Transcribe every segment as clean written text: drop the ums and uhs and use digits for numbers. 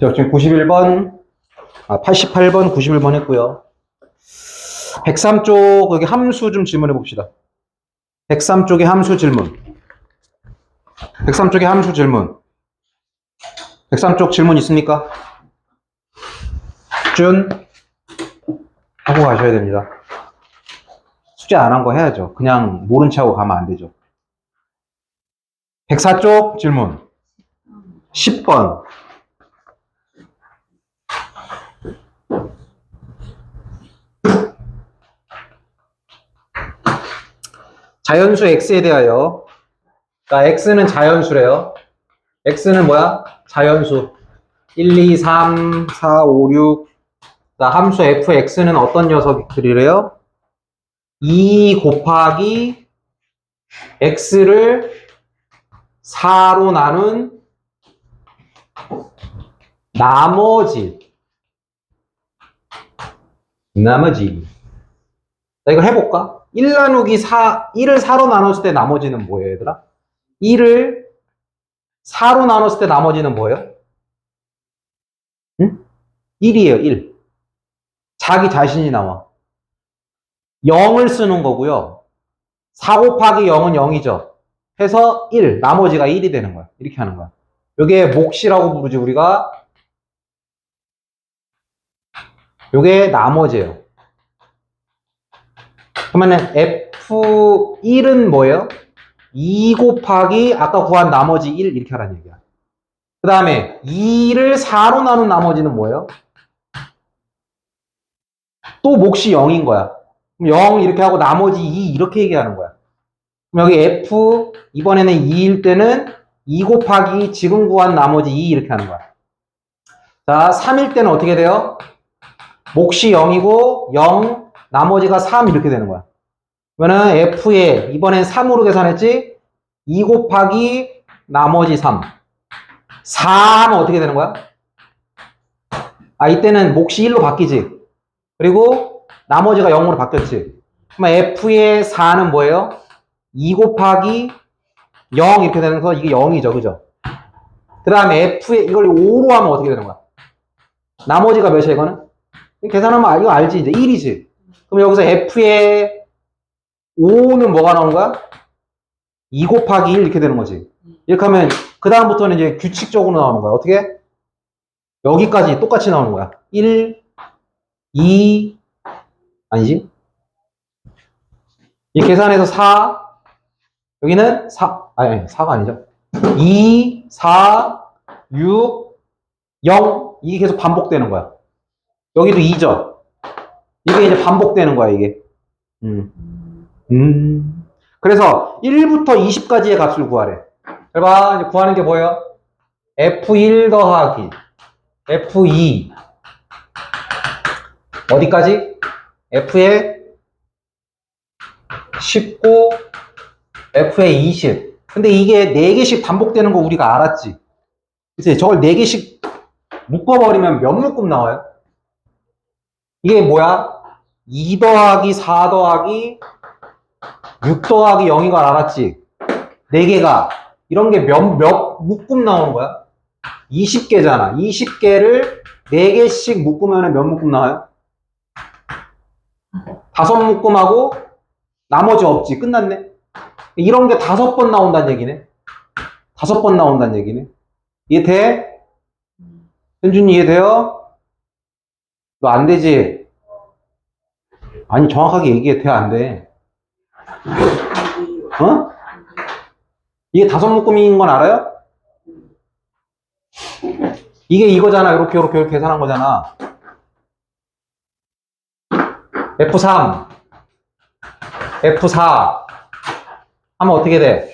자, 지금 91번, 88번, 91번 했고요. 103쪽, 여기 함수 좀 질문해 봅시다. 103쪽의 함수 질문. 103쪽의 함수 질문. 103쪽 질문 있습니까? 준, 하고 가셔야 됩니다. 숙제 안 한 거 해야죠. 그냥 모른 체 하고 가면 안 되죠. 104쪽 질문. 10번. 자연수 x에 대하여, 자, x는 자연수래요. x는 뭐야? 자연수. 1, 2, 3, 4, 5, 6. 자, 함수 fx는 어떤 녀석들이래요? 2 곱하기 x를 4로 나눈 나머지. 자, 이거 해볼까? 1 나누기 4, 1을 4로 나눴을 때 나머지는 뭐예요, 얘들아? 1을 4로 나눴을 때 나머지는 뭐예요? 응? 1이에요, 1. 자기 자신이 나와. 0을 쓰는 거고요. 4 곱하기 0은 0이죠. 해서 1, 나머지가 1이 되는 거야. 이렇게 하는 거야. 요게 몫이라고 부르지, 우리가. 요게 나머지예요. 그러면은 F1은 뭐예요? 2 곱하기 아까 구한 나머지 1 이렇게 하라는 얘기야. 그 다음에 2를 4로 나눈 나머지는 뭐예요? 또 몫이 0인 거야. 그럼 0 이렇게 하고 나머지 2 이렇게 얘기하는 거야. 그럼 여기 F 이번에는 2일 때는 2 곱하기 지금 구한 나머지 2 이렇게 하는 거야. 자, 3일 때는 어떻게 돼요? 몫이 0이고 0 나머지가 3 이렇게 되는 거야. 그러면은 F에 이번엔 3으로 계산했지? 2 곱하기 나머지 3. 4 하면 어떻게 되는 거야? 이때는 몫이 1로 바뀌지. 그리고 나머지가 0으로 바뀌었지. 그러면 F의 4는 뭐예요? 2 곱하기 0 이렇게 되는 거 이게 0이죠. 그죠? 그 다음에 F의 이걸 5로 하면 어떻게 되는 거야? 나머지가 몇이야 이거는? 계산하면 이거 알지? 이제 1이지. 그럼 여기서 F의 5는 뭐가 나오는 거야? 2 곱하기 1 이렇게 되는 거지. 이렇게 하면 그 다음부터는 이제 규칙적으로 나오는 거야. 어떻게? 여기까지 똑같이 나오는 거야. 1, 2, 아니지? 이 계산해서 4, 여기는 4, 아니 4가 아니죠. 2, 4, 6, 0 이게 계속 반복되는 거야. 여기도 2죠. 이게 이제 반복되는 거야 이게. 그래서 1부터 20까지의 값을 구하래. 봐, 이제 구하는 게 뭐예요? F1 더하기 F2 어디까지? F에 19, F에 20. 근데 이게 4개씩 반복되는 거 우리가 알았지? 그치? 저걸 4개씩 묶어버리면 몇 묶음 나와요? 이게 뭐야? 2 더하기 4 더하기 6 더하기 0인 걸 알았지? 4개가. 이런 게 몇 묶음 나오는 거야? 20개잖아. 20개를 4개씩 묶으면 몇 묶음 나와요? 5묶음하고 나머지 없지. 끝났네. 이런 게 5번 나온다는 얘기네. 5번 나온다는 얘기네. 이해돼? 현준이 이해돼요? 너 안 되지? 아니 정확하게 얘기해. 돼? 안 돼? 어? 이게 5묶음인 건 알아요? 이게 이거잖아. 이렇게 계산한 거잖아. F3, F4 하면 어떻게 돼?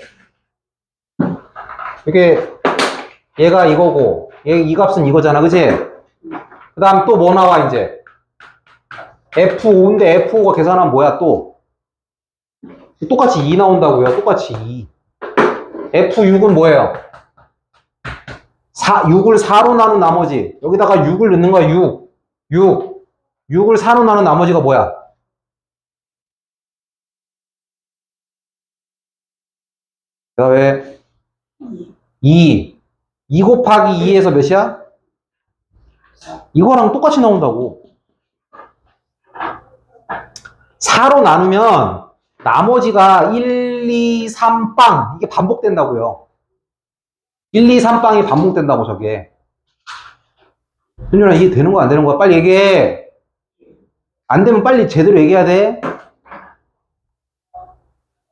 이게 얘가 이거고 이 값은 이거잖아. 그치? 그 다음 또 뭐 나와 이제? F5인데 F5가 계산하면 뭐야 또? 똑같이 2 나온다고요. 똑같이 2. F6은 뭐예요? 6을 4로 나눈 나머지. 여기다가 6을 넣는 거야. 6. 6을 4로 나눈 나머지가 뭐야? 그 다음에 2 곱하기 2에서 몇이야? 이거랑 똑같이 나온다고. 4로 나누면 나머지가 1, 2, 3, 빵 이게 반복된다고요. 1, 2, 3, 빵이 반복된다고 저게. 현준아 이게 되는 거야 안 되는 거야? 빨리 얘기해. 안 되면 빨리 제대로 얘기해야 돼.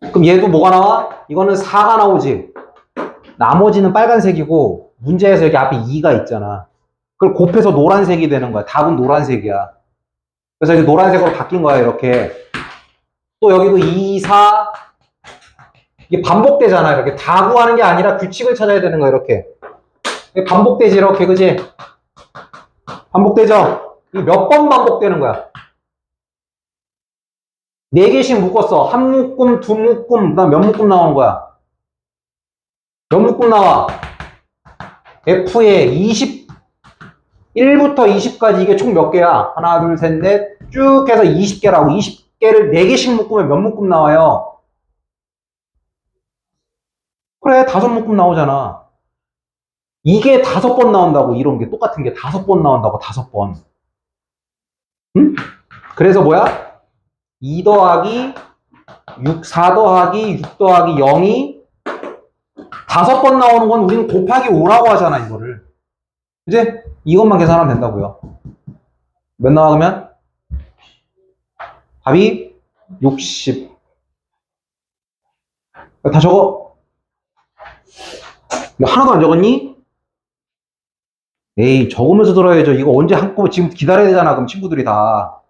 그럼 얘도 뭐가 나와? 이거는 4가 나오지. 나머지는 빨간색이고 문제에서 여기 앞에 2가 있잖아. 그걸 곱해서 노란색이 되는 거야. 답은 노란색이야. 그래서 이제 노란색으로 바뀐 거야 이렇게. 또 여기도 2, 4 이게 반복되잖아. 이렇게 다 구하는 게 아니라 규칙을 찾아야 되는 거야 이렇게. 반복되지 이렇게 그지? 반복되죠? 이 몇 번 반복되는 거야? 4개씩 묶었어. 한 묶음, 두 묶음, 그다음 몇 묶음 나오는 거야? 몇 묶음 나와? F에 1부터 20까지 이게 총 몇 개야? 하나, 둘, 셋, 넷 쭉 해서 20개라고. 20개를 4개씩 묶으면 몇 묶음 나와요? 그래, 5묶음 나오잖아. 이게 5번 나온다고. 이런 게 똑같은 게 5번 나온다고. 5번. 응? 그래서 뭐야? 2 더하기 6, 4 더하기 6 더하기 0이 5번 나오는 건 우리는 곱하기 5라고 하잖아, 이거를. 이제 이것만 계산하면 된다고요. 몇 나와, 그러면? 답이 60. 다 적어. 하나도 안 적었니? 에이, 적으면서 들어야죠. 이거 언제 한꺼번에 지금 기다려야 되잖아, 그럼 친구들이 다.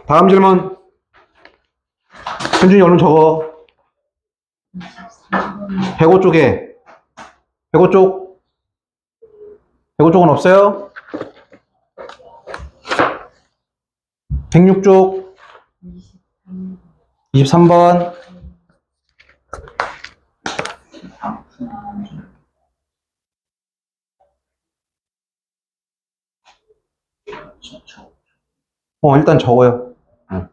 다음 질문. 현준이 얼른 적어. 105 쪽에. 105 쪽. 105 쪽은 없어요? 106 쪽. 23번. 일단 적어요. 응.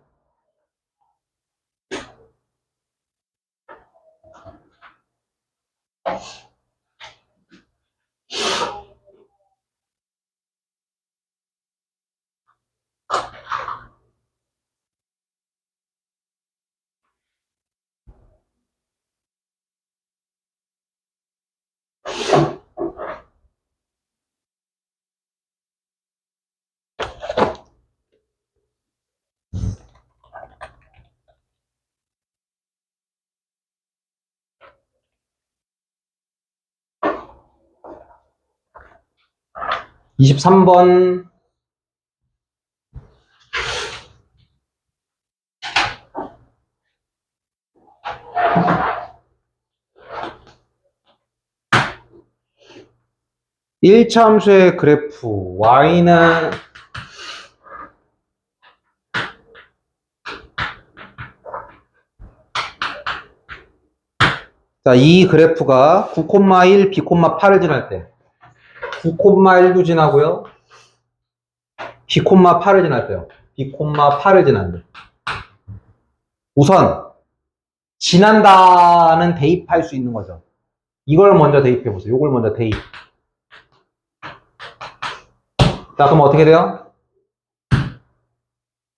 이십삼 번. 일차함수의 그래프 y는 자, 이 그래프가 9,1, B,8을 지날 때 9,1도 지나고요. B,8을 지날 때요. B,8을 지난다. 우선 지난다는 대입할 수 있는 거죠. 이걸 먼저 대입해 보세요. 이걸 먼저 대입. 자, 그럼 어떻게 돼요?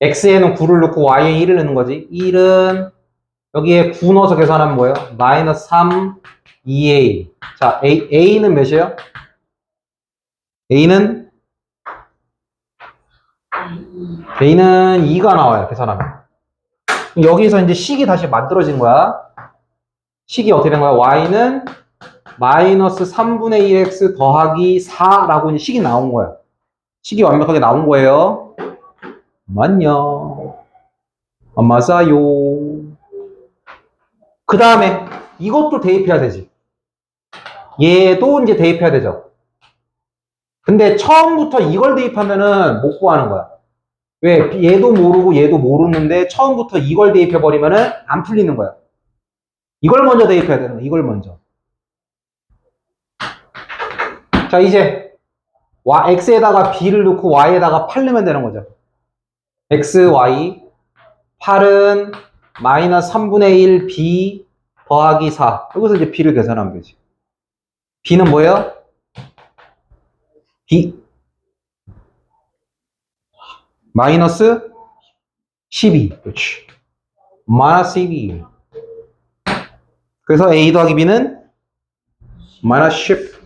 x에는 9를 넣고 y에 1을 넣는 거지. 1은 여기에 9 넣어서 계산하면 뭐예요? 마이너스 3, 2a. 자, a는 몇이에요? a는 2가 나와요. 계산하면. 여기서 이제 식이 다시 만들어진 거야. 식이 어떻게 된 거야? y는 마이너스 3분의 1x 더하기 4라고 이제 식이 나온 거야. 식이 완벽하게 나온 거예요. 맞냐? 맞아요. 그 다음에 이것도 대입해야 되지. 얘도 이제 대입해야 되죠. 근데 처음부터 이걸 대입하면은 못 구하는 거야. 왜? 얘도 모르고 얘도 모르는데 처음부터 이걸 대입해버리면은 안 풀리는 거야. 이걸 먼저 대입해야 되는 거야. 이걸 먼저. 자, 이제 x에다가 b를 넣고 y에다가 8 넣으면 되는 거죠. x, y 8은 마이너스 3분의 1 b 더하기 4. 여기서 이제 b를 계산하면 되지. b는 뭐예요? b 마이너스 12. 그렇지. 마이너스 12. 그래서 a 더하기 b는 마이너스 10.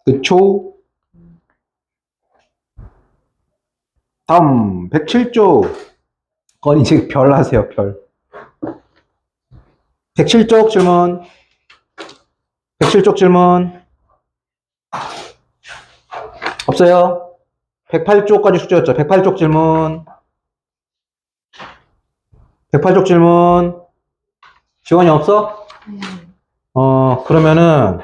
그쵸? 다음 107쪽. 그건 이제 별 하세요. 별. 107쪽 질문. 107쪽 질문. 없어요? 108쪽까지 숙제였죠. 108쪽 질문. 108쪽 질문. 지원이 없어? 그러면은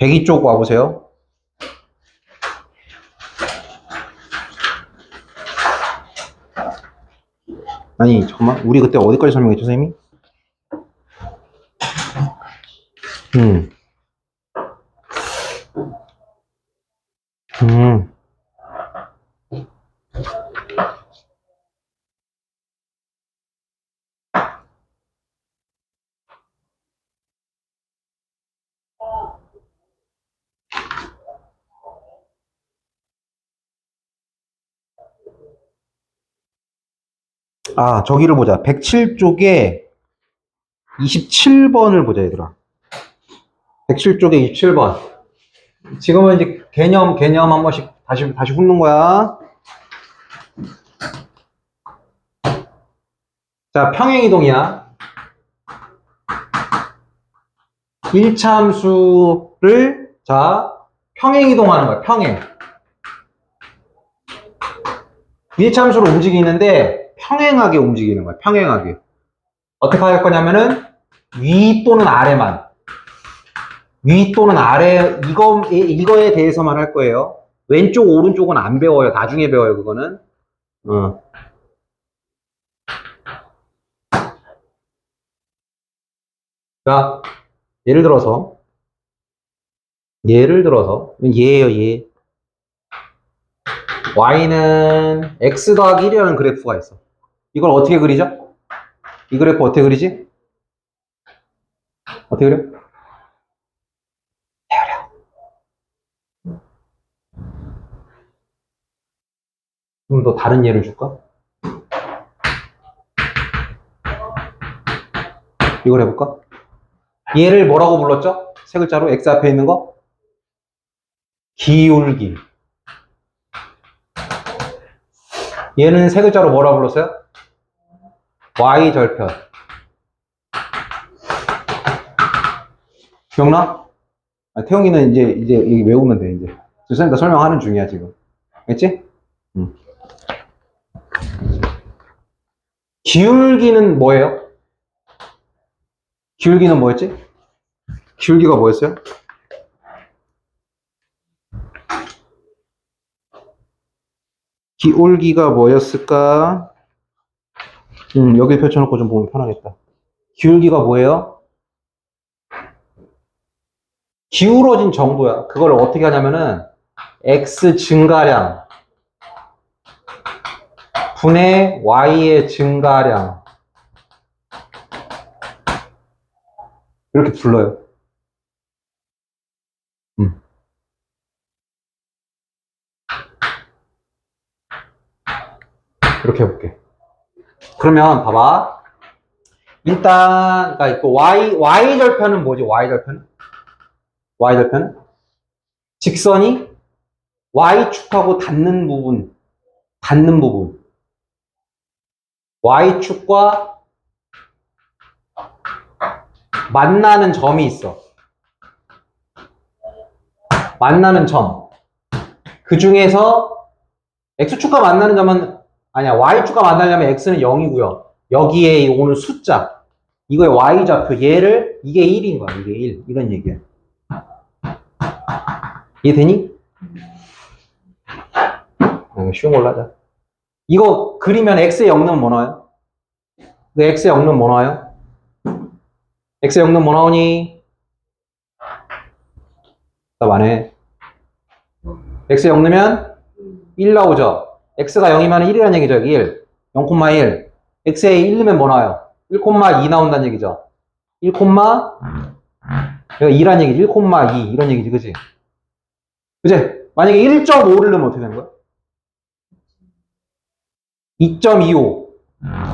102쪽 와보세요. 아니 잠깐만, 우리 그때 어디까지 설명했죠, 선생님이? 음. 아, 저기를 보자. 107쪽에 27번을 보자, 얘들아. 107쪽에 27번. 지금은 이제 개념 한 번씩 다시 훑는 거야. 자, 평행이동이야. 1차함수를, 자, 평행이동하는 거야, 평행. 1차함수로 움직이는데, 평행하게 움직이는 거야, 평행하게. 어떻게 할 거냐면은, 위 또는 아래만. 위 또는 아래, 이거에 대해서만 할 거예요. 왼쪽, 오른쪽은 안 배워요. 나중에 배워요, 그거는. 자, 예를 들어서, 얘예요, 얘. y는 x 더하기 1이라는 그래프가 있어. 이걸 어떻게 그리죠? 이 그래프 어떻게 그리지? 어떻게 그려? 좀 더 다른 예를 줄까? 이걸 해볼까? 얘를 뭐라고 불렀죠? 세 글자로 x 앞에 있는 거? 기울기. 얘는 세 글자로 뭐라고 불렀어요? y절편. 기억나? 태용이는 이제 여기 외우면 돼, 이제. 선생님도 설명하는 중이야, 지금. 알겠지? 기울기는 뭐예요? 기울기는 뭐였지? 기울기가 뭐였어요? 기울기가 뭐였을까? 여기 펼쳐놓고 좀 보면 편하겠다. 기울기가 뭐예요? 기울어진 정도야. 그걸 어떻게 하냐면은 x 증가량 분의 y의 증가량 이렇게 불러요. 이렇게 해볼게. 그러면 봐봐. 일단 그러니까 있고 y절편은 뭐지? y절편은 직선이 y축하고 닿는 부분 y축과 만나는 점이 있어. 만나는 점. 그 중에서 x축과 만나는 점은 아니야. y축과 만나려면 x는 0이고요. 여기에 오는 숫자. 이거의 y좌표. 얘를 이게 1인 거야. 이게 1. 이런 얘기야. 이해되니? 쉬운 걸로 하자. 이거 그리면 x의 0는 뭐 나와요? x의 0는 뭐 나와요? x의 0는 뭐 나오니? 답 안 해. x 0 넣으면 1 나오죠. x가 0이면 1이라는 얘기죠. 1. 0,1. x에 1 넣으면 뭐 나와요? 1,2 나온다는 얘기죠. 1, 여기 2란 얘기지. 1,2 이런 얘기지. 그치? 그치? 만약에 1.5를 넣으면 어떻게 되는 거야? 2.25.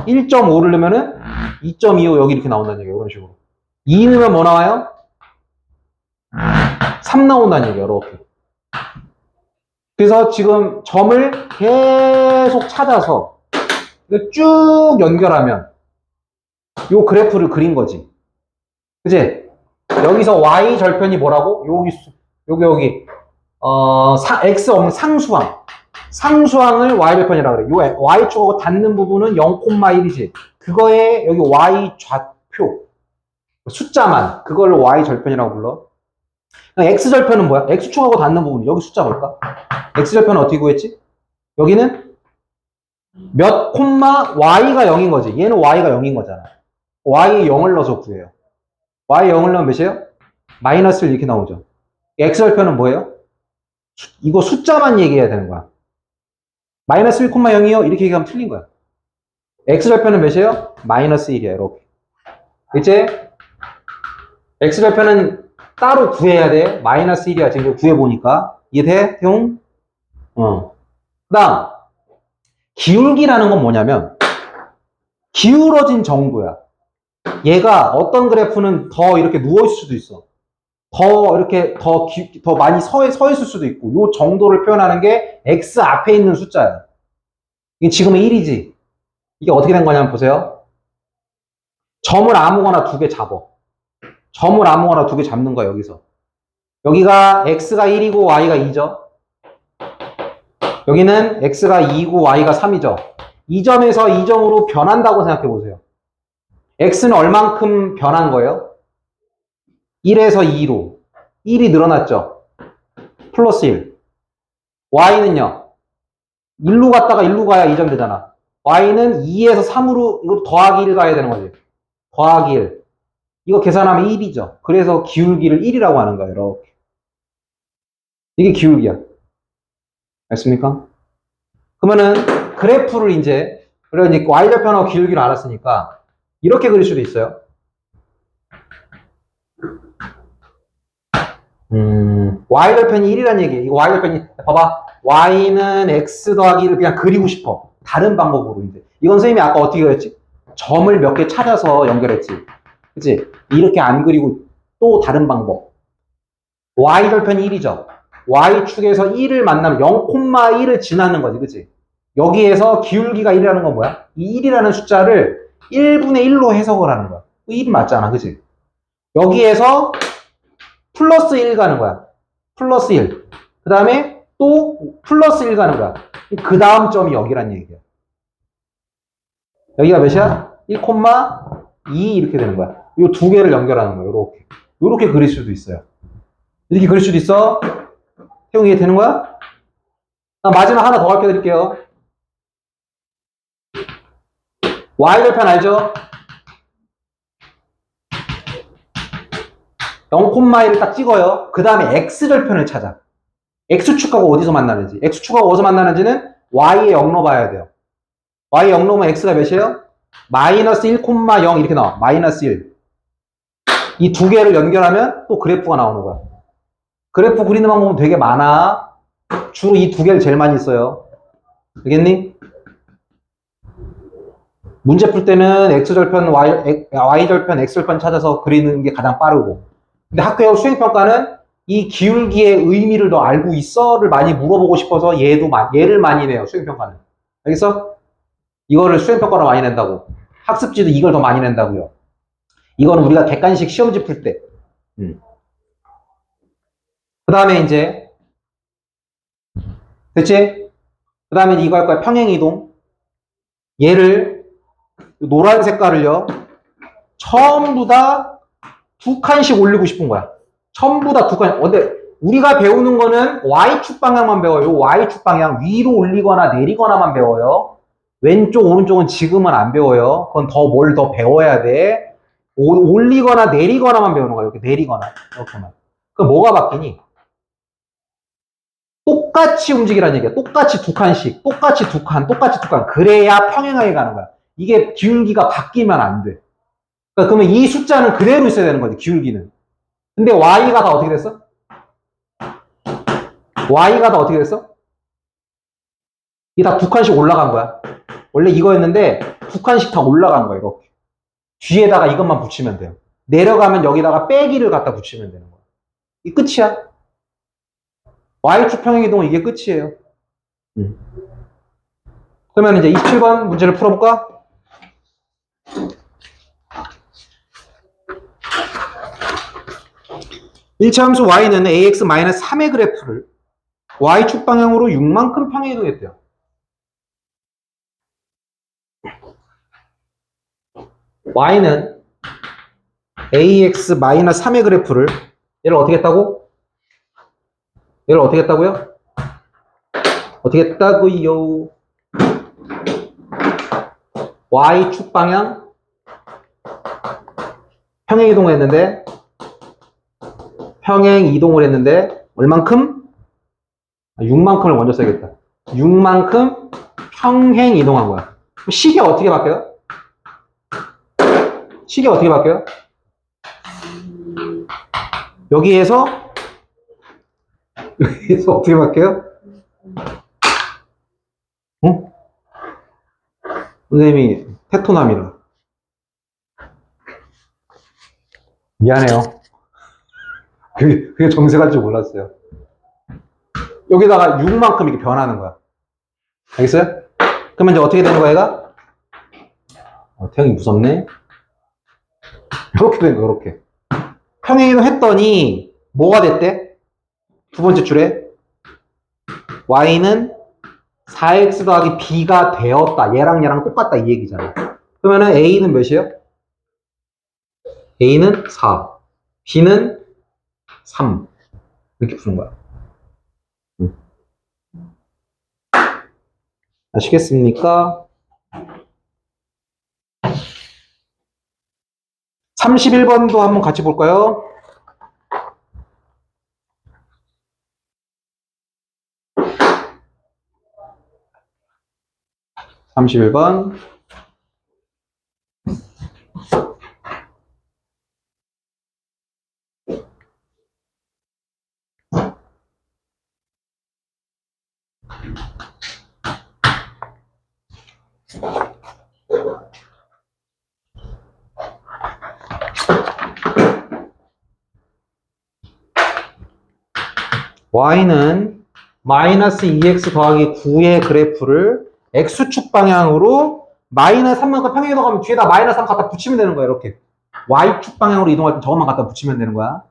1.5를 넣으면은 2.25 여기 이렇게 나온다는 얘기예요. 이런 식으로. 2 넣으면 뭐 나와요? 3 나온다는 얘기예요. 이렇게. 그래서 지금 점을 계속 찾아서 쭉 연결하면 요 그래프를 그린 거지. 그치? 여기서 y 절편이 뭐라고? 여기 x 없는 상수항. 상수항을 y 절편이라고 그래. 요 y축하고 닿는 부분은 0,1이지. 그거에 여기 y 좌표 숫자만 그걸로 y 절편이라고 불러. x 절편은 뭐야? x축하고 닿는 부분 여기 숫자 볼까? x 절편은 어떻게 구했지? 여기는 몇 콤마 y가 0인 거지. 얘는 y가 0인 거잖아. y에 0을 넣어서 구해요. y에 0을 넣으면 몇이에요? 마이너스 1 이렇게 나오죠. x 절편은 뭐예요? 이거 숫자만 얘기해야 되는 거야. 마이너스 1,0이요? 이렇게 얘기하면 틀린 거야. x절편은 몇이에요? 마이너스 1이야. 이렇게. 이제 x절편은 따로 구해야 돼. 마이너스 1이야. 지금 구해보니까. 이해돼? 태용? 그 다음 기울기라는 건 뭐냐면 기울어진 정도야. 얘가 어떤 그래프는 더 이렇게 누워있을 수도 있어. 더 이렇게 더 많이 서 있을 수도 있고 요 정도를 표현하는 게 x 앞에 있는 숫자야. 이게 지금은 1이지. 이게 어떻게 된 거냐면 보세요. 점을 아무거나 두 개 잡어. 점을 아무거나 두 개 잡는 거야. 여기서. 여기가 x가 1이고 y가 2죠. 여기는 x가 2이고 y가 3이죠. 이 점에서 이 점으로 변한다고 생각해 보세요. x는 얼만큼 변한 거예요? 1에서 2로. 1이 늘어났죠. 플러스 1. y는요. 1로 갔다가 1로 가야 2점 되잖아. y는 2에서 3으로 이거 더하기 1 가야 되는 거지. 더하기 1. 이거 계산하면 1이죠. 그래서 기울기를 1이라고 하는 거예요. 이렇게. 이게 기울기야. 알습니까? 그러면은 그래프를 이제 y절편하고 기울기를 알았으니까 이렇게 그릴 수도 있어요. y절편이 1이라는 얘기예요. 이거 y절편이 봐봐. y는 x 더하기 1을 그냥 그리고 싶어. 다른 방법으로 이제. 이건 선생님이 아까 어떻게 그렸지? 점을 몇 개 찾아서 연결했지. 그치? 이렇게 안 그리고 또 다른 방법. y절편이 1이죠. y축에서 1을 만나면 0,1을 지나는 거지. 그치? 여기에서 기울기가 1이라는 건 뭐야? 이 1이라는 숫자를 1분의 1로 해석을 하는 거야. 1이 맞잖아. 그치? 여기에서 플러스 1 가는 거야. 플러스 1. 그 다음에 또 플러스 1 가는 거야. 그 다음 점이 여기란 얘기야. 여기가 몇이야? 1,2 이렇게 되는 거야. 이 두 개를 연결하는 거야. 요렇게. 요렇게 그릴 수도 있어요. 이렇게 그릴 수도 있어. 태용 이해 되는 거야? 마지막 하나 더 가르쳐 드릴게요. y절편 알죠? 0,1을 딱 찍어요. 그 다음에 x절편을 찾아. x축하고 어디서 만나는지. x축하고 어디서 만나는지는 y에 0 넣어봐야 돼요. y에 0 넣으면 x가 몇이에요? 마이너스 1,0 이렇게 나와. 마이너스 1. 이 두 개를 연결하면 또 그래프가 나오는 거야. 그래프 그리는 방법은 되게 많아. 주로 이 두 개를 제일 많이 써요. 알겠니? 문제 풀 때는 x절편, y절편, x절편 찾아서 그리는 게 가장 빠르고. 근데 학교형 수행평가는 이 기울기의 의미를 더 알고 있어를 많이 물어보고 싶어서 얘를 많이 내요. 수행평가는. 알겠어? 이거를 수행평가로 많이 낸다고. 학습지도 이걸 더 많이 낸다고요. 이거는 우리가 객관식 시험지 풀 때. 그 다음에 이제 됐지? 그 다음에 이거 할 거야. 평행이동. 얘를 노란 색깔을요. 전부 다 두 칸씩 올리고 싶은 거야. 전부 다 두 칸. 근데 우리가 배우는 거는 Y축 방향만 배워요. Y축 방향 위로 올리거나 내리거나만 배워요. 왼쪽 오른쪽은 지금은 안 배워요. 그건 뭘 더 배워야 돼. 올리거나 내리거나만 배우는 거야. 이렇게 내리거나 이렇게만. 그럼 뭐가 바뀌니? 똑같이 움직이라는 얘기야. 똑같이 두 칸씩, 똑같이 두 칸, 똑같이 두 칸. 그래야 평행하게 가는 거야. 이게 기울기가 바뀌면 안 돼. 그러니까 그러면 이 숫자는 그대로 있어야 되는 거지, 기울기는. 근데 y가 다 어떻게 됐어? y가 다 어떻게 됐어? 이게 다 두 칸씩 올라간 거야. 원래 이거였는데 두 칸씩 다 올라간 거야, 이렇게. 뒤에다가 이것만 붙이면 돼요. 내려가면 여기다가 빼기를 갖다 붙이면 되는 거야. 이 끝이야. y축 평행이동은 이게 끝이에요. 그러면 이제 27번 문제를 풀어볼까? 일차함수 y는 ax-3의 그래프를 y축 방향으로 6만큼 평행이동했대요. y는 ax-3의 그래프를 얘를 어떻게 했다고? 얘를 어떻게 했다고요? 어떻게 했다고요? y축 방향 평행 이동을 했는데 얼만큼? 6만큼을 먼저 써야겠다. 6만큼 평행 이동한 거야. 식이 어떻게 바뀌어요? 식이 어떻게 바뀌어요? 여기에서 어떻게 바뀌어요? 어? 선생님이 테토남이라. 미안해요. 그게 정색할 줄 몰랐어요. 여기다가 6만큼 이렇게 변하는 거야. 알겠어요? 그러면 이제 어떻게 되는 거야, 얘가? 태형이 무섭네. 이렇게 된 거야, 이렇게. 평행이동 했더니, 뭐가 됐대? 두 번째 줄에. y는 4x 더하기 b가 되었다. 얘랑 똑같다. 이 얘기잖아. 그러면은 a는 몇이에요? a는 4. b는 3. 이렇게 푸는 거야. 아시겠습니까? 31번도 한번 같이 볼까요? (31번) y는 마이너스 2x 더하기 9의 그래프를 x축 방향으로 마이너스 3만큼 평행 이동하면 뒤에다 마이너스 3 갖다 붙이면 되는 거야. 이렇게 y축 방향으로 이동할 때 저것만 갖다 붙이면 되는 거야.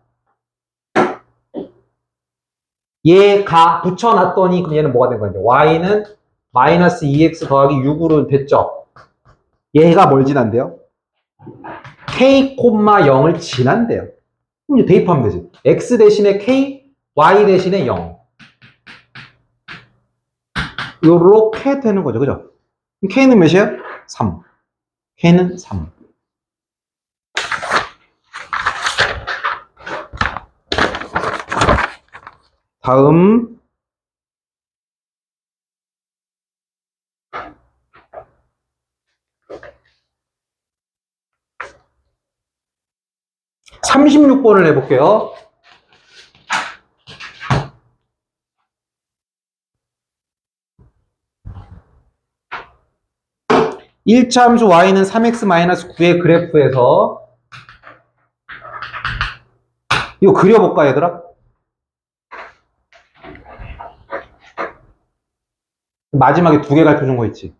얘가 붙여놨더니 그럼 얘는 뭐가 된 거야? y는 마이너스 2x 더하기 6으로 됐죠. 얘가 뭘 지난대요? k, 0을 지난대요. 그럼 이제 대입하면 되지. x 대신에 k, y 대신에 0. 요렇게 되는 거죠. 그죠? k는 몇이에요? 3. k는 3. 다음 36번을 해볼게요. 일차 함수 y는 3x-9의 그래프에서 이거 그려볼까 얘들아? 마지막에 두 개 가르쳐준 거 있지.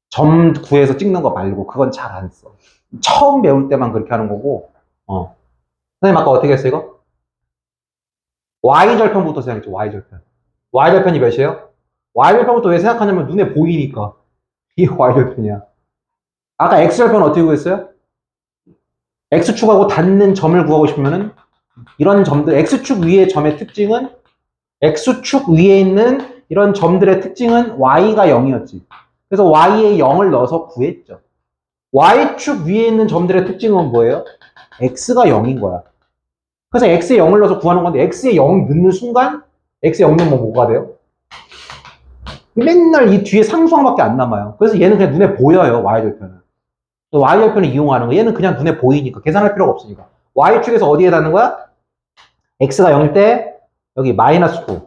점 구해서 찍는 거 말고 그건 잘 안 써. 처음 배울 때만 그렇게 하는 거고. 선생님 아까 어떻게 했어 이거? y절편부터 생각했죠. y절편. y절편이 몇이에요? y절편부터 왜 생각하냐면 눈에 보이니까. 이게 y절편이야. 아까 x절편 어떻게 구했어요? x축하고 닿는 점을 구하고 싶으면은 이런 점들, x축 위의 점의 특징은 x축 위에 있는 이런 점들의 특징은 y가 0이었지. 그래서 y에 0을 넣어서 구했죠. y축 위에 있는 점들의 특징은 뭐예요? x가 0인 거야. 그래서 x에 0을 넣어서 구하는 건데 x에 0 넣는 순간 x 0 넣으면 뭐가 돼요? 맨날 이 뒤에 상수항밖에 안 남아요. 그래서 얘는 그냥 눈에 보여요, y절편은. y절편을 이용하는 거. 얘는 그냥 눈에 보이니까 계산할 필요가 없으니까. y축에서 어디에 닿는 거야? x가 0일 때 여기 마이너스 9.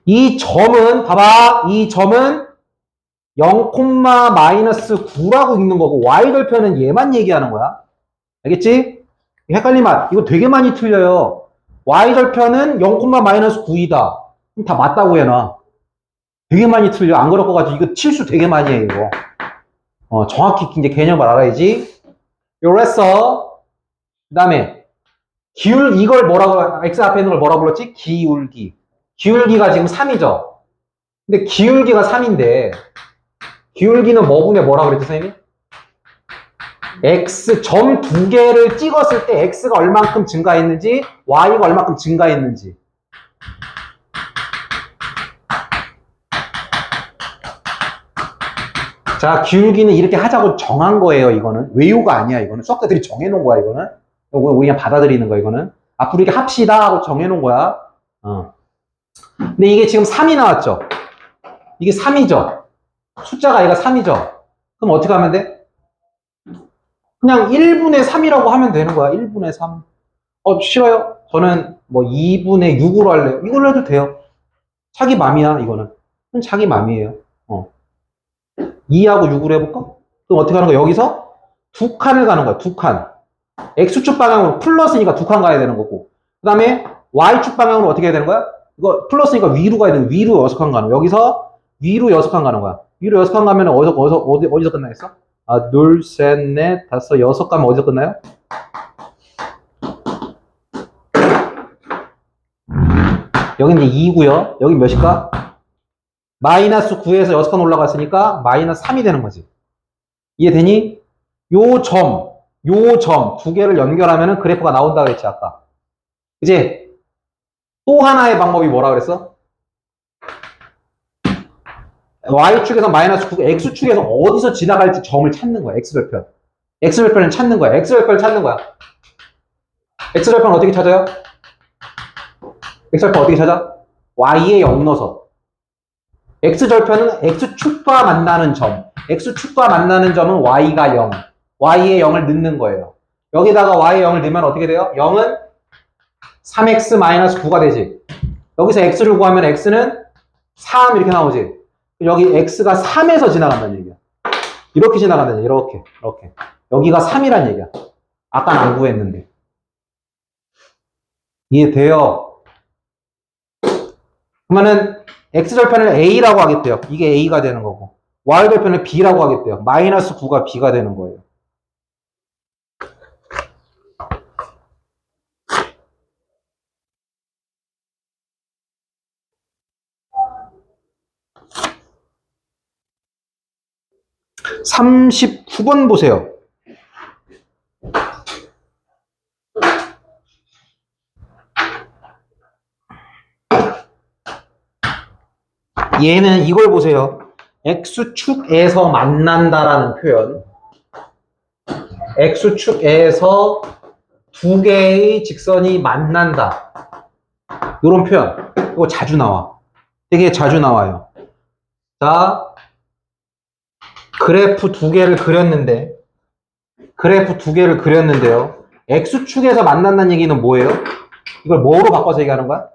이 점은 봐봐. 이 점은 0, 마이너스 9라고 읽는 거고 y절편은 얘만 얘기하는 거야. 알겠지? 헷갈리면 이거 되게 많이 틀려요. y절편은 0, 마이너스 9이다. 그럼 다 맞다고 해놔. 되게 많이 틀려. 안 그럴 것 같아. 이거 실수 되게 많이 해, 이거. 정확히 이제 개념을 알아야지. 요랬어. 그 다음에, 이걸 뭐라고, x 앞에 있는 걸 뭐라고 불렀지? 기울기. 기울기가 지금 3이죠? 근데 기울기가 3인데, 기울기는 뭐분의 뭐라고 그랬지, 선생님이? x, 점 두 개를 찍었을 때 x가 얼만큼 증가했는지, y가 얼만큼 증가했는지. 자, 기울기는 이렇게 하자고 정한 거예요, 이거는. 외우가 아니야, 이거는. 수학자들이 정해놓은 거야, 이거는. 우리 그냥 받아들이는 거야, 이거는. 앞으로 이렇게 합시다 하고 정해놓은 거야. 근데 이게 지금 3이 나왔죠? 이게 3이죠? 숫자가 얘가 3이죠? 그럼 어떻게 하면 돼? 그냥 1분의 3이라고 하면 되는 거야, 1분의 3. 싫어요? 저는 뭐 2분의 6으로 할래요. 이걸로 해도 돼요. 자기 맘이야, 이거는. 자기 맘이에요. 2하고 6으로 해볼까? 그럼 어떻게 하는 거야? 여기서 두 칸을 가는 거야. 두 칸. X축 방향으로 플러스니까 두 칸 가야 되는 거고. 그 다음에 Y축 방향으로 어떻게 해야 되는 거야? 이거 플러스니까 위로 가야 되는 위로 6칸 가는 거야. 여기서 위로 6칸 가는 거야. 위로 6칸 가면 어디서 끝나겠어? 둘, 셋, 넷, 다섯, 6 가면 어디서 끝나요? 여긴 이제 2고요. 여긴 몇일까? 마이너스 9에서 6칸 올라갔으니까 마이너스 3이 되는 거지. 이해되니? 요 점 두 개를 연결하면 그래프가 나온다 그랬지, 아까. 이제 또 하나의 방법이 뭐라 그랬어? Y축에서 마이너스 9, X축에서 어디서 지나갈지 점을 찾는 거야, X절편. X절편을 찾는 거야. X절편을 찾는 거야. X절편 어떻게 찾아요? X절편 어떻게 찾아? Y에 0 넣어서. X절편은 X축과 만나는 점. X축과 만나는 점은 Y가 0. Y에 0을 넣는 거예요. 여기다가 Y에 0을 넣으면 어떻게 돼요? 0은 3X-9가 되지. 여기서 X를 구하면 X는 3 이렇게 나오지. 여기 X가 3에서 지나간다는 얘기야. 이렇게 지나간다는 얘기야. 이렇게. 여기가 3이란 얘기야. 아까는 안 구했는데. 이해돼요? 그러면은 X절편을 A라고 하겠대요. 이게 A가 되는 거고. Y절편을 B라고 하겠대요. 마이너스 9가 B가 되는 거예요. (39번) 보세요. 얘는 이걸 보세요. X축에서 만난다라는 표현. X축에서 두 개의 직선이 만난다. 이런 표현. 이거 자주 나와. 되게 자주 나와요. 자, 그래프 두 개를 그렸는데요. X축에서 만난다는 얘기는 뭐예요? 이걸 뭐로 바꿔서 얘기하는 거야?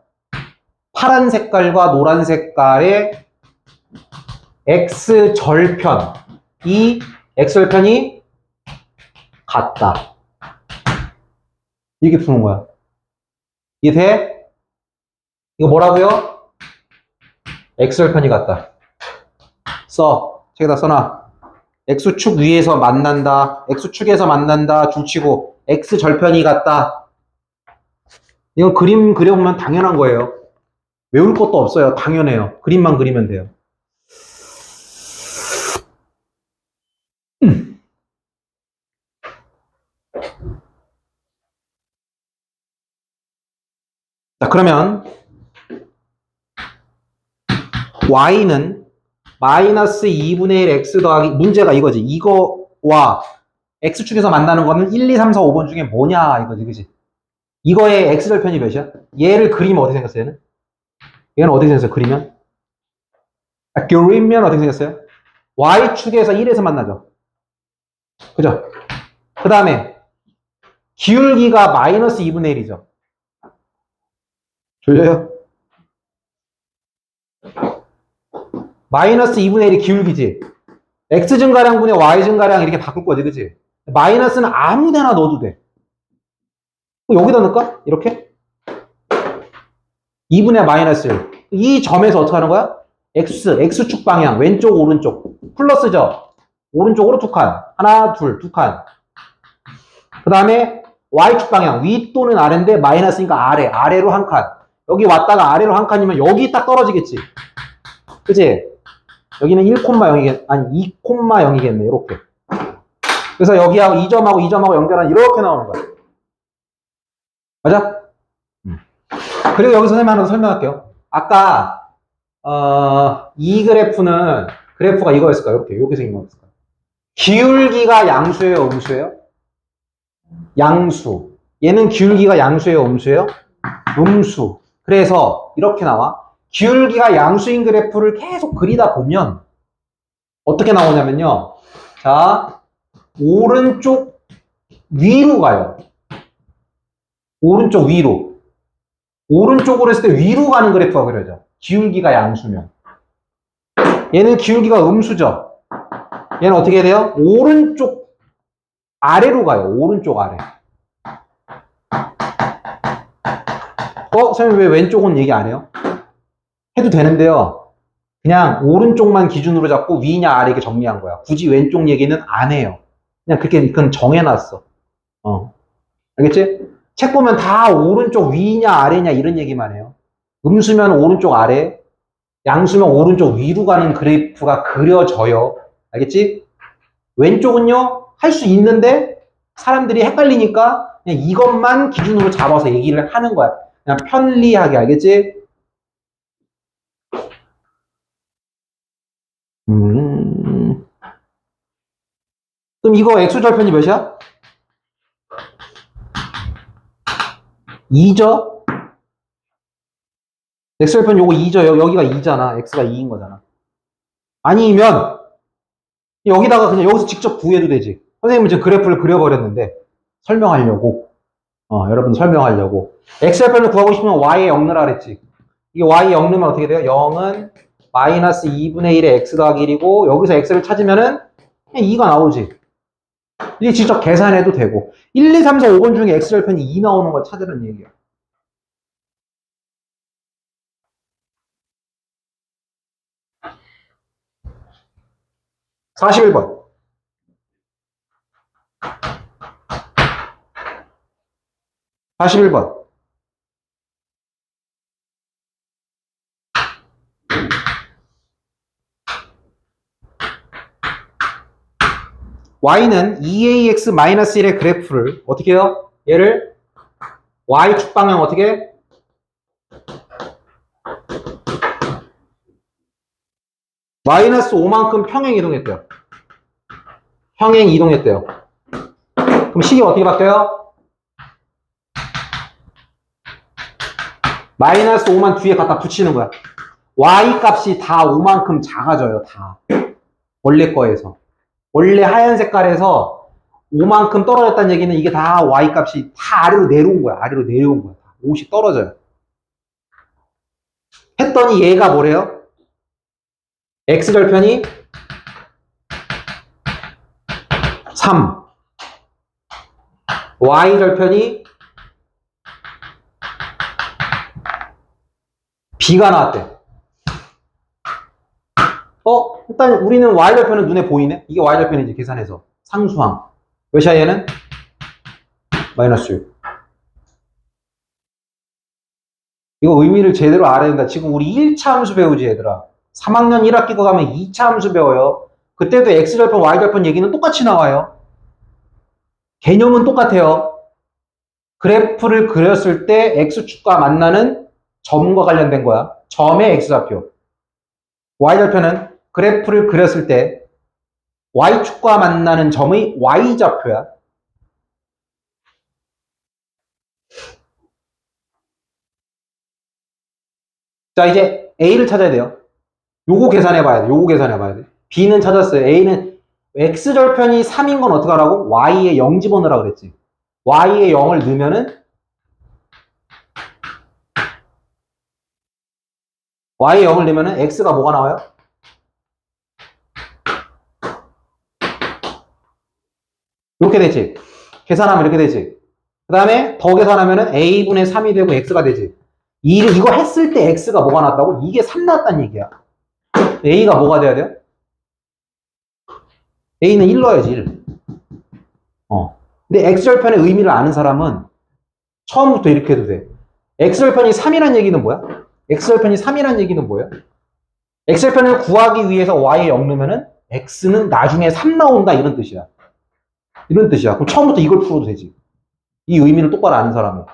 파란 색깔과 노란 색깔의 X절편. 이 X절편이 같다. 이렇게 푸는 거야. 이해돼? 이거 뭐라고요? X절편이 같다. 책에다 써놔. X축 위에서 만난다. X축에서 만난다. 줄치고 X절편이 같다. 이거 그림 그려보면 당연한 거예요. 외울 것도 없어요. 당연해요. 그림만 그리면 돼요. 자, 그러면 y는 마이너스 2분의 1 x 더하기, 문제가 이거지. 이거와 x축에서 만나는 거는 1, 2, 3, 4, 5번 중에 뭐냐 이거지, 그지? 이거의 x절편이 몇이야? 얘를 그리면 어떻게 생겼어, 얘는? 얘는 어떻게 생겼어요? 그리면? 그리면 어떻게 생겼어요? y축에서 1에서 만나죠. 그죠? 그 다음에 기울기가 마이너스 2분의 1이죠. 졸려요? 마이너스 2분의 1이 기울기지. x 증가량분의 y 증가량 이렇게 바꿀 거지, 그치? 마이너스는 아무 데나 넣어도 돼. 여기다 넣을까? 이렇게? 2분의 마이너스 1. 이 점에서 어떻게 하는 거야? x축 방향, 왼쪽, 오른쪽. 플러스죠? 오른쪽으로 두 칸. 하나, 둘, 두 칸. 그 다음에 y축 방향, 위 또는 아래인데 마이너스니까 아래로 한 칸. 여기 왔다가 아래로 한 칸이면 여기 딱 떨어지겠지. 그치? 여기는 1,0이겠, 아니 2,0이겠네, 이렇게. 그래서 여기하고 이 점하고 연결한 이렇게 나오는 거야. 맞아? 그리고 여기서 선생님 하나 더 설명할게요. 아까 이 그래프가 이거였을까요? 이렇게 생긴 거였을까요? 기울기가 양수예요, 음수예요? 양수. 얘는 기울기가 양수예요, 음수예요? 음수. 그래서 이렇게 나와. 기울기가 양수인 그래프를 계속 그리다 보면 어떻게 나오냐면요. 자, 오른쪽 위로 가요. 오른쪽 위로. 오른쪽으로 했을 때 위로 가는 그래프가 그려져. 기울기가 양수면. 얘는 기울기가 음수죠. 얘는 어떻게 해야 돼요? 오른쪽 아래로 가요. 오른쪽 아래. 선생님 왜 왼쪽은 얘기 안 해요? 해도 되는데요. 그냥 오른쪽만 기준으로 잡고 위냐 아래 이렇게 정리한 거야. 굳이 왼쪽 얘기는 안 해요. 그냥 그건 정해놨어. 알겠지? 책 보면 다 오른쪽 위냐 아래냐 이런 얘기만 해요. 음수면 오른쪽 아래, 양수면 오른쪽 위로 가는 그래프가 그려져요. 알겠지? 왼쪽은요, 할 수 있는데 사람들이 헷갈리니까 그냥 이것만 기준으로 잡아서 얘기를 하는 거야. 그냥 편리하게, 알겠지? 그럼 이거 x절편이 몇이야? 2죠? x절편 요거 2죠? 여기가 2잖아. x가 2인 거잖아. 아니면 여기다가 그냥 여기서 직접 구해도 되지. 선생님은 지금 그래프를 그려버렸는데 설명하려고 여러분 설명하려고 x절편을 구하고 싶으면 y에 0 넣으라 그랬지. 이게 y에 0 넣으면 어떻게 돼요? 0은 마이너스 2분의 1의 x 더하기 1이고 여기서 x를 찾으면은 그냥 2가 나오지. 이게 직접 계산해도 되고 1, 2, 3, 4, 5번 중에 x절편이 2 나오는 걸 찾으라는 얘기야. (41번) (41번) y는 2ax-1의 그래프를 어떻게 해요? 얘를 y축 방향 어떻게? 마이너스 5만큼 평행 이동했대요. 평행 이동했대요. 그럼 식이 어떻게 바뀌어요? 마이너스 5만 뒤에 갖다 붙이는 거야. y 값이 다 5만큼 작아져요. 다. 원래 거에서. 원래 하얀 색깔에서 5만큼 떨어졌다는 얘기는 이게 다 y 값이 다 아래로 내려온 거야. 아래로 내려온 거야. 5씩 떨어져요. 했더니 얘가 뭐래요? x절편이 3, y절편이 b가 나왔대. 일단 우리는 y절편은 눈에 보이네? 이게 y절편이지, 계산해서. 상수항. 몇이야, 얘는? 마이너스 6. 이거 의미를 제대로 알아야 된다. 지금 우리 1차 함수 배우지, 얘들아. 3학년 1학기 거 가면 2차 함수 배워요. 그때도 x절편, y절편 얘기는 똑같이 나와요. 개념은 똑같아요. 그래프를 그렸을 때 x축과 만나는 점과 관련된 거야. 점의 x좌표. y절편은 그래프를 그렸을 때 y축과 만나는 점의 y좌표야. 자, 이제 A를 찾아야 돼요. 요거 계산해 봐야 돼. 요거 계산해 봐야 돼. B는 찾았어요. A는 X절편이 3인 건 어떡하라고? Y에 0 집어넣으라 그랬지. Y에 0을 넣으면은 Y에 0을 넣으면은 X가 뭐가 나와요? 이렇게 되지. 계산하면 이렇게 되지. 그 다음에 더 계산하면은 A분의 3이 되고 X가 되지. 이거 했을 때 X가 뭐가 났다고? 이게 3 나왔다는 얘기야. A가 뭐가 돼야 돼요? A는 1 넣어야지, 1. 근데 X절편의 의미를 아는 사람은 처음부터 이렇게 해도 돼. X절편이 3이란 얘기는 뭐야? X절편이 3이란 얘기는 뭐예요? X절편을 구하기 위해서 Y에 0 넣으면은 X는 나중에 3 나온다 이런 뜻이야. 이런 뜻이야. 그럼 처음부터 이걸 풀어도 되지. 이 의미를 똑바로 아는 사람은.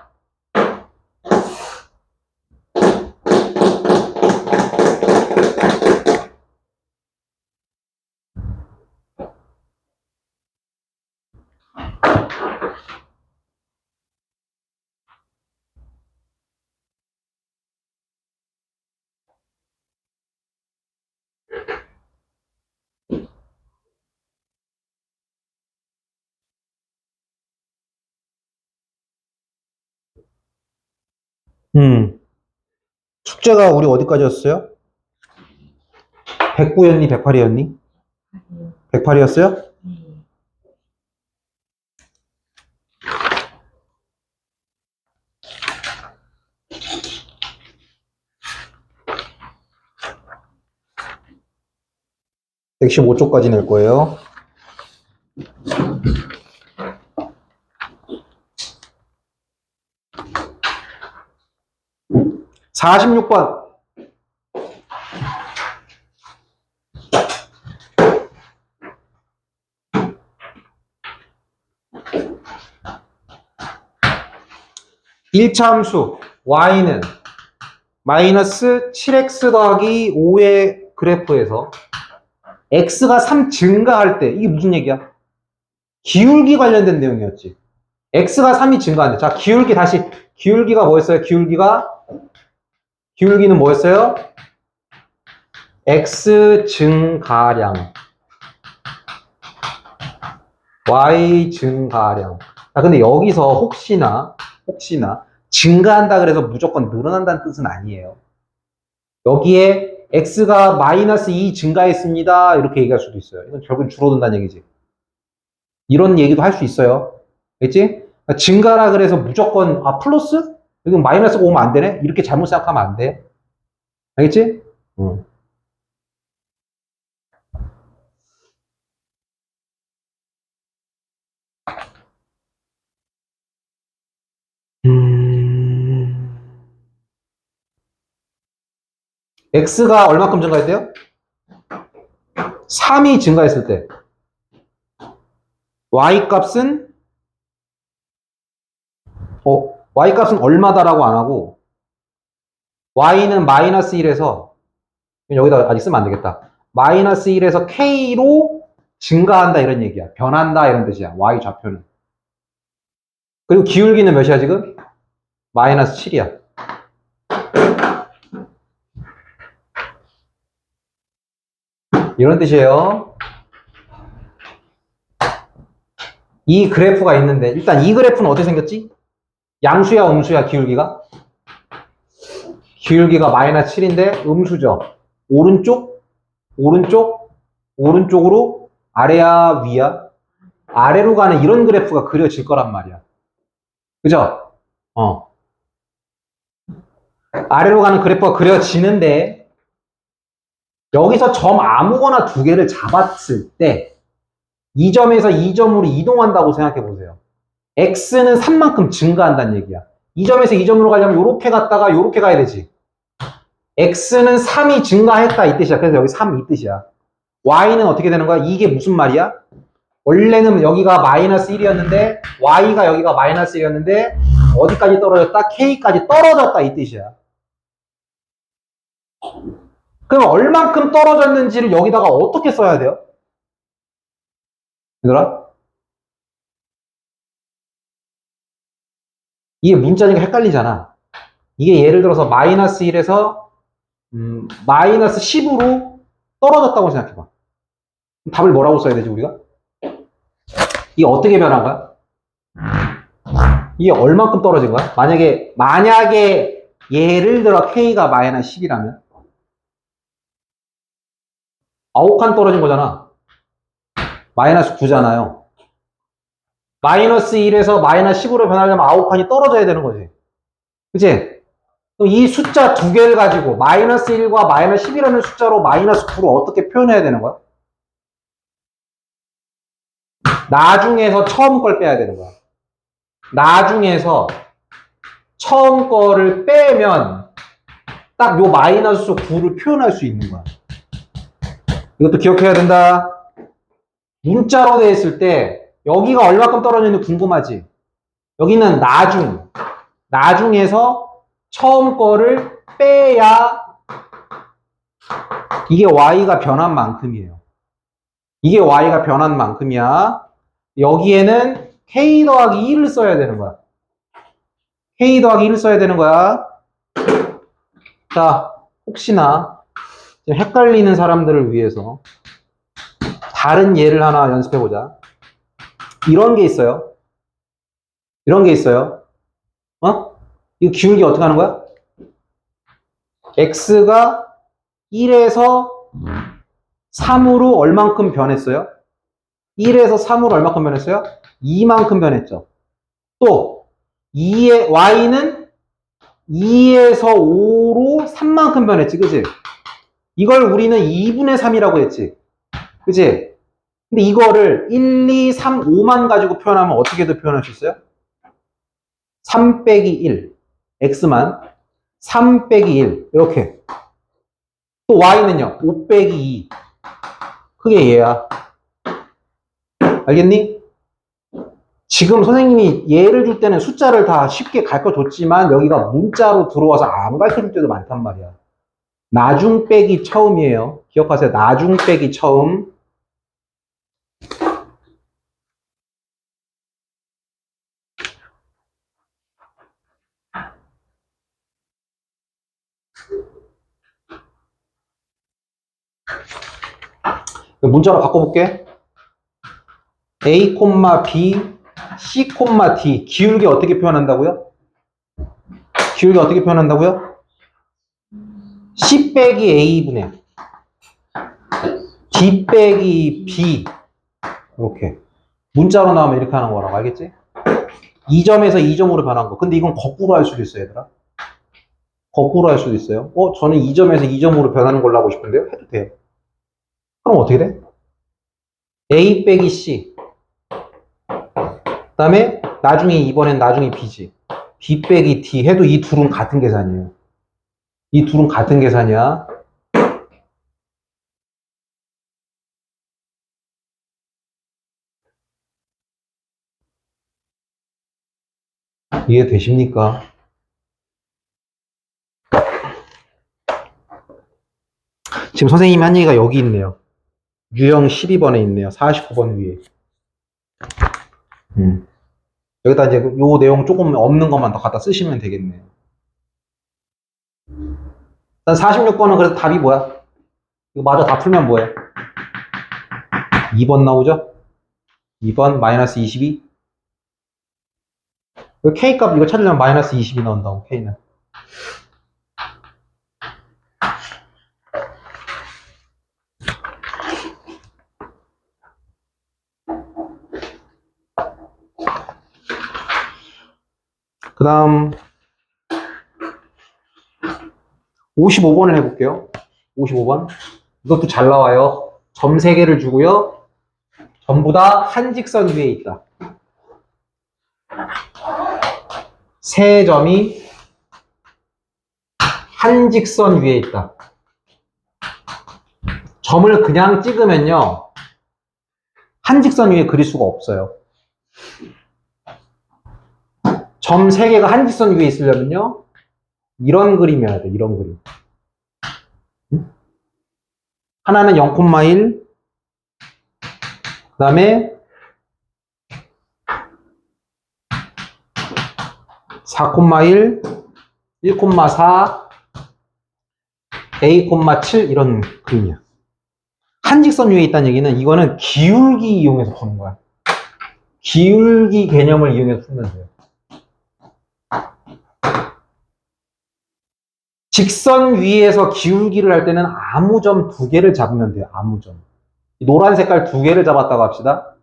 숙제가 우리 어디까지였어요? 109였니? 108이었니? 108이었어요? 115쪽까지 낼 거예요. 46번. 일차함수 y는 마이너스 7x 더하기 5의 그래프에서 x가 3 증가할 때 이게 무슨 얘기야? 기울기 관련된 내용이었지. x가 3이 증가한대. 자, 기울기 다시. 기울기가 뭐였어요? 기울기는 뭐였어요? x 증가량 y 증가량. 자, 근데 여기서 혹시나 증가한다 그래서 무조건 늘어난다는 뜻은 아니에요. 여기에 x가 마이너스 2 증가했습니다. 이렇게 얘기할 수도 있어요. 이건 결국은 줄어든다는 얘기지. 이런 얘기도 할 수 있어요. 알겠지? 증가라 그래서 무조건 플러스? 이건 마이너스가 오면 안 되네? 이렇게 잘못 생각하면 안 돼. 알겠지? 응. x가 얼마큼 증가했대요? 3이 증가했을 때 y 값은 y 값은 얼마다라고 안 하고 y는 마이너스 1에서 여기다 아직 쓰면 안 되겠다. 마이너스 1에서 k로 증가한다 이런 얘기야. 변한다 이런 뜻이야. y 좌표는. 그리고 기울기는 몇이야 지금? 마이너스 7이야. 이런 뜻이에요. 이 그래프가 있는데 일단 이 그래프는 어떻게 생겼지? 양수야 음수야 기울기가? 기울기가 마이너스 7인데 음수죠. 오른쪽으로 아래야 위야? 아래로 가는 이런 그래프가 그려질 거란 말이야. 그죠? 아래로 가는 그래프가 그려지는데 여기서 점 아무거나 두 개를 잡았을 때 이 점에서 이 점으로 이동한다고 생각해 보세요. x는 3만큼 증가한다는 얘기야. 이 점에서 이 점으로 가려면 이렇게 갔다가 이렇게 가야 되지. x는 3이 증가했다 이 뜻이야. 그래서 여기 3 이 뜻이야. y는 어떻게 되는 거야? 이게 무슨 말이야? 원래는 여기가 마이너스 1이었는데 y가 여기가 마이너스 1이었는데 어디까지 떨어졌다? k까지 떨어졌다 이 뜻이야. 그럼 얼만큼 떨어졌는지를 여기다가 어떻게 써야 돼요? 얘들아? 이게 문자니까 헷갈리잖아. 이게 예를 들어서 마이너스 1에서 마이너스 10으로 떨어졌다고 생각해봐. 답을 뭐라고 써야 되지, 우리가? 이게 어떻게 변한 거야? 이게 얼만큼 떨어진 거야? 만약에 예를 들어 K가 마이너스 10이라면 9칸 떨어진 거잖아. 마이너스 9잖아요. 마이너스 1에서 마이너스 10으로 변하려면 9칸이 떨어져야 되는 거지. 그치? 그럼 이 숫자 두 개를 가지고 마이너스 1과 마이너스 10이라는 숫자로 마이너스 9를 어떻게 표현해야 되는 거야? 나중에서 처음 걸 빼야 되는 거야. 나중에서 처음 거를 빼면 딱 요 마이너스 9를 표현할 수 있는 거야. 이것도 기억해야 된다. 문자로 돼 있을 때 여기가 얼마큼 떨어지는지 궁금하지? 여기는 나중에서 처음 거를 빼야 이게 y가 변한 만큼이에요. 이게 y가 변한 만큼이야. 여기에는 k 더하기 1을 써야 되는 거야. k 더하기 1을 써야 되는 거야. 자, 혹시나 헷갈리는 사람들을 위해서 다른 예를 하나 연습해보자. 이런 게 있어요. 이런 게 있어요. 이거 기울기 어떻게 하는 거야? x가 1에서 3으로 얼만큼 변했어요? 1에서 3으로 얼만큼 변했어요? 2만큼 변했죠. 또 y는 2에서 5로 3만큼 변했지, 그치? 이걸 우리는 2분의 3이라고 했지, 그치? 근데 이거를 1, 2, 3, 5만 가지고 표현하면 어떻게도 표현할 수 있어요? 3 빼기 1, x만 3 빼기 1 이렇게. 또 y는요 5 빼기 2, 그게 얘야. 알겠니? 지금 선생님이 예를 줄 때는 숫자를 다 쉽게 가르쳐줬지만 여기가 문자로 들어와서 안 가르쳐줄 때도 많단 말이야. 나중 빼기 처음이에요. 기억하세요. 나중 빼기 처음. 문자로 바꿔볼게. A, B, C, D. 기울기 어떻게 표현한다고요? 기울기 어떻게 표현한다고요? C 빼기 A분의 D 빼기 B. 이렇게. 문자로 나오면 이렇게 하는 거라고, 알겠지? 2점에서 2점으로 변한 거. 근데 이건 거꾸로 할 수도 있어요, 얘들아. 거꾸로 할 수도 있어요. 저는 2점에서 2점으로 변하는 걸로 하고 싶은데요? 해도 돼요. 그럼 어떻게 돼? A 빼기 C. 그 다음에 이번엔 나중에 B지. B 빼기 D 해도 이 둘은 같은 계산이에요. 이 둘은 같은 계산이야. 이해되십니까? 지금 선생님이 한 얘기가 여기 있네요. 유형 12번에 있네요. 49번 위에. 여기다 이제 요 내용 조금 없는 것만 더 갖다 쓰시면 되겠네요. 일단 46번은 그래서 답이 뭐야? 이거 마저 다 풀면 뭐예요? 2번 나오죠? 2번 마이너스 22. K값 이거 찾으려면 마이너스 20이 나온다고, K는. 그 다음 55번을 해볼게요. 55번. 이것도 잘 나와요. 점 3개를 주고요. 전부 다 한 직선 위에 있다. 세 점이 한 직선 위에 있다. 점을 그냥 찍으면요. 한 직선 위에 그릴 수가 없어요. 점 3개가 한 직선 위에 있으려면요. 이런 그림이어야 돼. 이런 그림. 하나는 0,1, 그 다음에 4,1, 1,4, A,7 이런 그림이야. 한직선 위에 있다는 얘기는 이거는 기울기 이용해서 푸는 거야. 기울기 개념을 이용해서 풀면 돼요. 직선 위에서 기울기를 할 때는 아무 점 2개를 잡으면 돼요. 아무 점. 노란 색깔 2개를 잡았다고 합시다.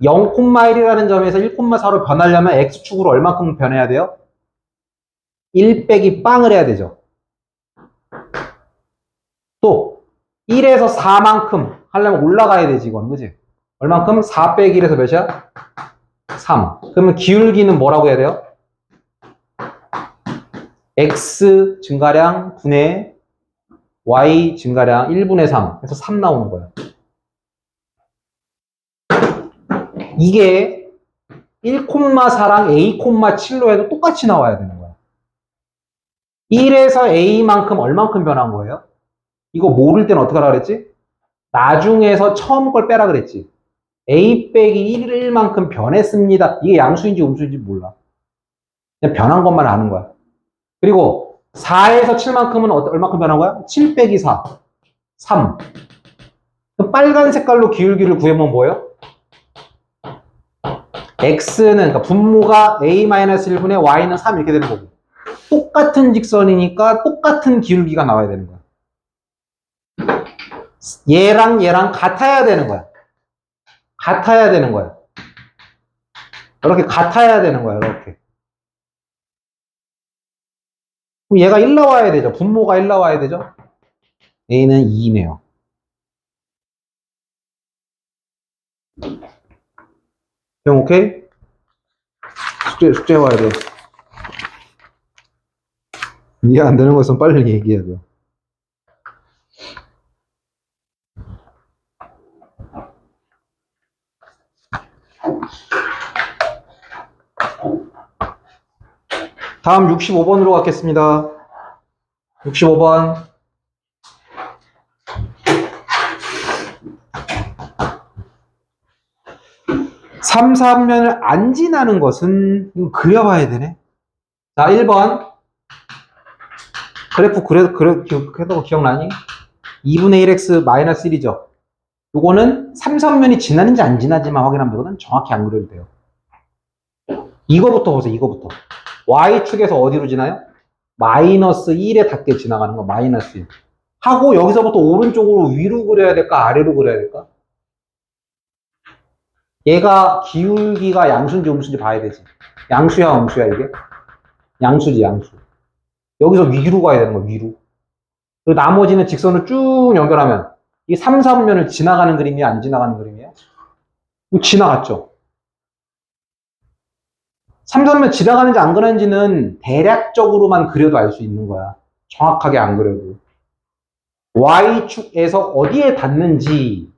0,1이라는 점에서 1,4로 변하려면 x축으로 얼마큼 변해야 돼요? 1 빼기 빵을 해야 되죠. 또 1에서 4만큼 하려면 올라가야 되지 이건, 그지? 얼만큼? 4 빼기 1에서 몇이야? 3. 그러면 기울기는 뭐라고 해야 돼요? x 증가량 분의 y 증가량 1분의 3 해서 3 나오는 거예요. 이게 1,4랑 a,7로 해도 똑같이 나와야 되는 거야. 1에서 a만큼 얼만큼 변한 거예요? 이거 모를 때는 어떻게 하라 그랬지? 나중에서 처음 걸 빼라 그랬지. a 빼기 1만큼 변했습니다. 이게 양수인지 음수인지 몰라. 그냥 변한 것만 아는 거야. 그리고 4에서 7만큼은 얼마큼 변한 거야? 7 빼기 4. 3. 그럼 빨간 색깔로 기울기를 구해보면 뭐예요? x는, 그러니까 분모가 a-1분의 y는 3 이렇게 되는 거고. 똑같은 직선이니까 똑같은 기울기가 나와야 되는 거야. 얘랑 얘랑 같아야 되는 거야. 같아야 되는 거야. 이렇게 같아야 되는 거야, 이렇게. 그럼 얘가 1 나와야 되죠. 분모가 1 나와야 되죠. a는 2네요. 형 오케이? 숙제 와야 돼. 이해 안 되는 것은 빨리 얘기해야 돼요. 다음 65번으로 가겠습니다. 65번. 삼삼면을 안 지나는 것은 이거 그려봐야 되네. 자, 1번. 그래프 해도 기억나니? 2분의 1x 마이너스 1이죠. 요거는 삼삼면이 지나는지 안 지나지만 확인하면 되거든. 정확히 안 그려도 돼요. 이거부터 보세요. 이거부터. y축에서 어디로 지나요? 마이너스 1에 닿게 지나가는 거. 마이너스 1. 하고 여기서부터 오른쪽으로 위로 그려야 될까? 아래로 그려야 될까? 얘가 기울기가 양수인지 음수인지 봐야 되지. 양수야 음수야 이게? 양수지 양수. 여기서 위로 가야 되는 거야. 위로. 그리고 나머지는 직선을 쭉 연결하면 이 3, 4분면을 지나가는 그림이야? 안 지나가는 그림이야? 지나갔죠. 3, 4분면 지나가는지 안 그러는지는 대략적으로만 그려도 알 수 있는 거야. 정확하게 안 그려도. Y축에서 어디에 닿는지,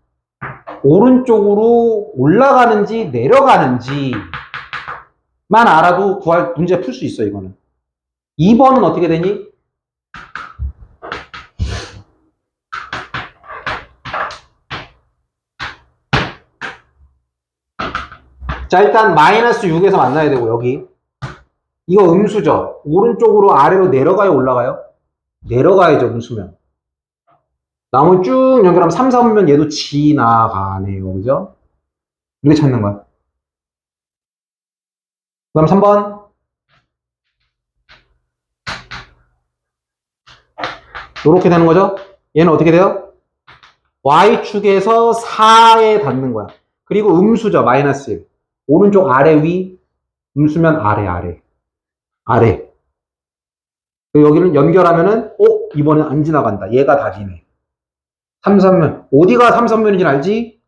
오른쪽으로 올라가는지 내려가는지만 알아도 문제 풀 수 있어, 이거는. 2번은 어떻게 되니? 자, 일단 마이너스 6에서 만나야 되고, 여기. 이거 음수죠. 오른쪽으로 아래로 내려가요, 올라가요? 내려가야죠, 음수면. 나머지 쭉 연결하면 3, 4분면 얘도 지나가네요. 그죠? 이렇게 찾는 거야. 그 다음 3번. 이렇게 되는 거죠? 얘는 어떻게 돼요? Y축에서 4에 닿는 거야. 그리고 음수죠. 마이너스 1. 오른쪽 아래 위, 음수면 아래. 여기는 연결하면은, 이번엔 안 지나간다. 얘가 다 지네. 3, 3면. 어디가 3, 3면인지 알지?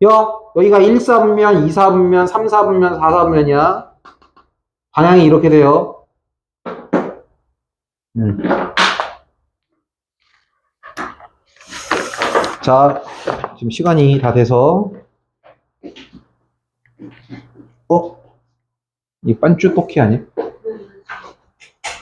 여기가 1, 4분면, 2, 4분면, 3, 4분면, 4, 4분면이야. 방향이 이렇게 돼요. 자, 지금 시간이 다 돼서, 이 반쭈 토끼 아니야?